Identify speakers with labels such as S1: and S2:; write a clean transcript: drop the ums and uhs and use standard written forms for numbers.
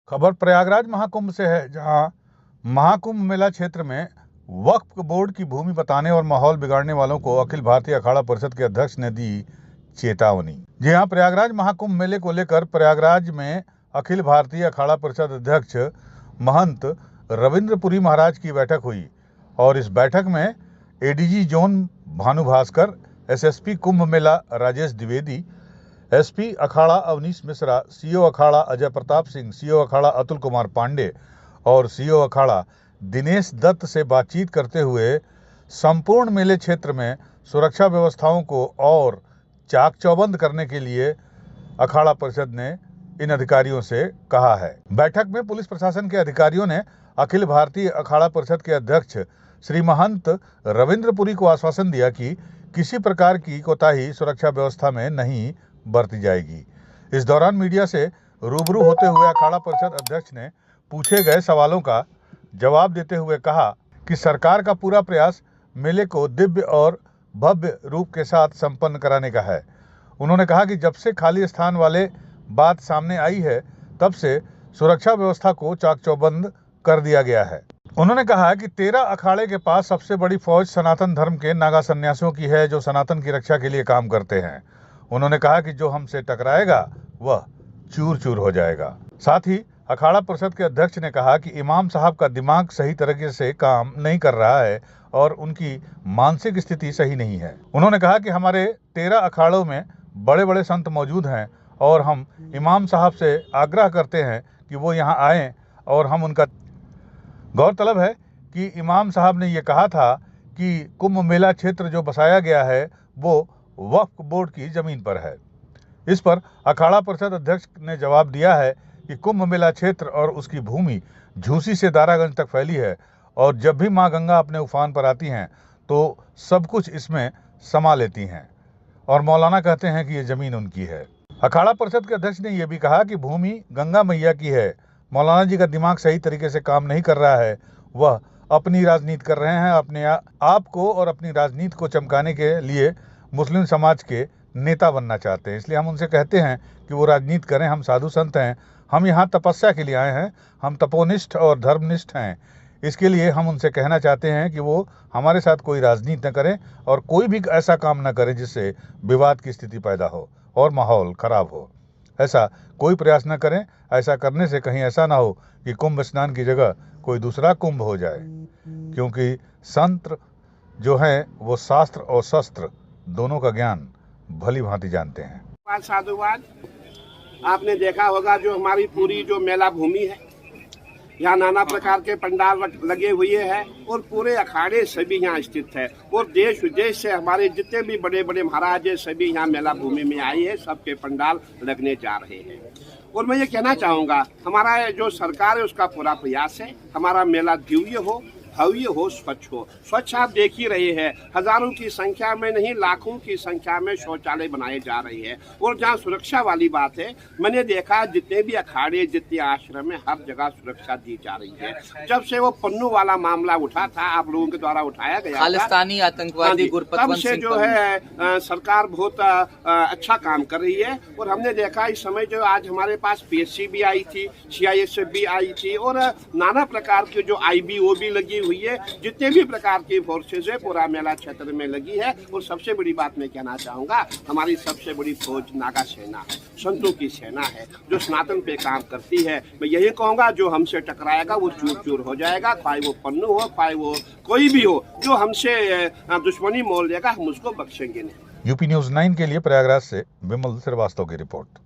S1: खबर प्रयागराज महाकुंभ से है, जहां महाकुंभ मेला क्षेत्र में वक्फ बोर्ड की भूमि बताने और माहौल बिगाड़ने वालों को अखिल भारतीय अखाड़ा परिषद के अध्यक्ष ने दी चेतावनी। जी हां, प्रयागराज महाकुंभ मेले को लेकर प्रयागराज में अखिल भारतीय अखाड़ा परिषद अध्यक्ष महंत रविंद्रपुरी महाराज की बैठक हुई और इस बैठक में ADG zone Bhanu Bhaskar, SSP Kumbh Mela Rajesh Dwivedi, SP Akhara Avnish Mishra, CO Akhara Ajay Pratap Singh, CO Akhara Atul Kumar Pandey और सीओ अखाड़ा दिनेश दत्त से बातचीत करते हुए संपूर्ण मेले क्षेत्र में सुरक्षा व्यवस्थाओं को और चाक चौबंद करने के लिए अखाड़ा परिषद ने इन अधिकारियों से कहा है। बैठक में पुलिस प्रशासन के अधिकारियों ने अखिल भारतीय अखाड़ा परिषद के अध्यक्ष श्री महंत रविंद्रपुरी को आश्वासन दिया कि किसी प्रकार की कोताही सुरक्षा व्यवस्था में नहीं बरती जाएगी। इस दौरान मीडिया से रूबरू होते हुए अखाड़ा परिषद अध्यक्ष ने पूछे गए सवालों का जवाब देते हुए कहा कि सरकार का पूरा प्रयास मेले को दिव्य और भव्य रूप के साथ संपन्न कराने का है। उन्होंने कहा कि जब से खाली स्थान वाले बात सामने आई है, तब से सुरक्षा व्यवस्था को चाक चौबंद कर दिया गया है। उन्होंने कहा कि 13 अखाड़े के पास सबसे बड़ी फौज सनातन धर्म के नागा सन्यासियों की है, जो सनातन की रक्षा के लिए काम करते हैं। उन्होंने कहा कि जो हमसे टकराएगा वह चूर चूर हो जाएगा। साथ ही अखाड़ा परिषद के अध्यक्ष ने कहा कि इमाम साहब का दिमाग सही तरीके से काम नहीं कर रहा है और उनकी मानसिक स्थिति सही नहीं है। उन्होंने कहा कि हमारे 13 अखाड़ों में बड़े बड़े संत मौजूद हैं और हम इमाम साहब से आग्रह करते हैं कि वो यहाँ आएँ और हम उनका। गौरतलब है कि इमाम साहब ने ये कहा था कि कुंभ मेला क्षेत्र जो बसाया गया है वो वक्फ बोर्ड की जमीन पर है। इस पर अखाड़ा परिषद अध्यक्ष ने जवाब दिया है कि कुंभ मेला क्षेत्र और उसकी भूमि झूसी से दारागंज तक फैली है और जब भी मां गंगा अपने उफान पर आती हैं तो सब कुछ इसमें समा लेती हैं और मौलाना कहते हैं कि ये जमीन उनकी है। अखाड़ा परिषद के अध्यक्ष ने यह भी कहा कि भूमि गंगा मैया की है। मौलाना जी का दिमाग सही तरीके से काम नहीं कर रहा है, वह अपनी राजनीति कर रहे हैं, अपने आप को और अपनी राजनीति को चमकाने के लिए मुस्लिम समाज के नेता बनना चाहते हैं। इसलिए हम उनसे कहते हैं कि वो राजनीति करें। हम साधु संत हैं, हम यहाँ तपस्या के लिए आए हैं, हम तपोनिष्ठ और धर्मनिष्ठ हैं। इसके लिए हम उनसे कहना चाहते हैं कि वो हमारे साथ कोई राजनीति न करें और कोई भी ऐसा काम न करें जिससे विवाद की स्थिति पैदा हो और माहौल खराब हो। ऐसा कोई प्रयास न करें। ऐसा करने से कहीं ऐसा ना हो कि कुंभ स्नान की जगह कोई दूसरा कुंभ हो जाए, क्योंकि संत जो हैं वो शास्त्र और शस्त्र दोनों का ज्ञान भली भांति जानते हैं।
S2: साधुवाद, आपने देखा होगा जो हमारी पूरी जो मेला भूमि है, यहाँ नाना प्रकार के पंडाल लगे हुए हैं और पूरे अखाड़े सभी यहाँ स्थित है और देश विदेश से हमारे जितने भी बड़े बड़े महाराज है सभी यहाँ मेला भूमि में आए हैं। सबके पंडाल लगने जा रहे हैं और मैं ये कहना चाहूँगा, हमारा जो सरकार है उसका पूरा प्रयास है हमारा मेला दिव्य हो, भव्य हो, स्वच्छ हो। स्वच्छ आप देख ही रहे हैं, हजारों की संख्या में नहीं लाखों की संख्या में शौचालय बनाए जा रहे हैं। और जहाँ सुरक्षा वाली बात है, मैंने देखा जितने भी अखाड़े जितने आश्रम में हर जगह सुरक्षा दी जा रही है। जब से वो पन्नू वाला मामला उठा था, आप लोगों के द्वारा उठाया गया
S3: खालिस्तानी आतंकवादी
S2: तब से जो है सरकार बहुत अच्छा काम कर रही है। और हमने देखा इस समय जो आज हमारे पास पीएससी भी आई थी, सीआईएसएफ भी आई थी और नाना प्रकार की जो आईबीओ भी लगी हुई है, जितने भी प्रकार की फोर्सेज है पूरा मेला क्षेत्र में लगी है। और सबसे बड़ी बात मैं कहना चाहूंगा, हमारी सबसे बड़ी फौज नागा सेना है, संतों की सेना है जो सनातन पे काम करती है। मैं यही कहूंगा जो हमसे टकराएगा वो चूर चूर हो जाएगा, चाहे वो पन्नू हो, चाहे वो कोई भी हो, जो हमसे दुश्मनी मोल लेगा हम उसको बख्शेंगे नहीं।
S1: यूपी न्यूज़ 9 के लिए प्रयागराज से विमल श्रीवास्तव की रिपोर्ट।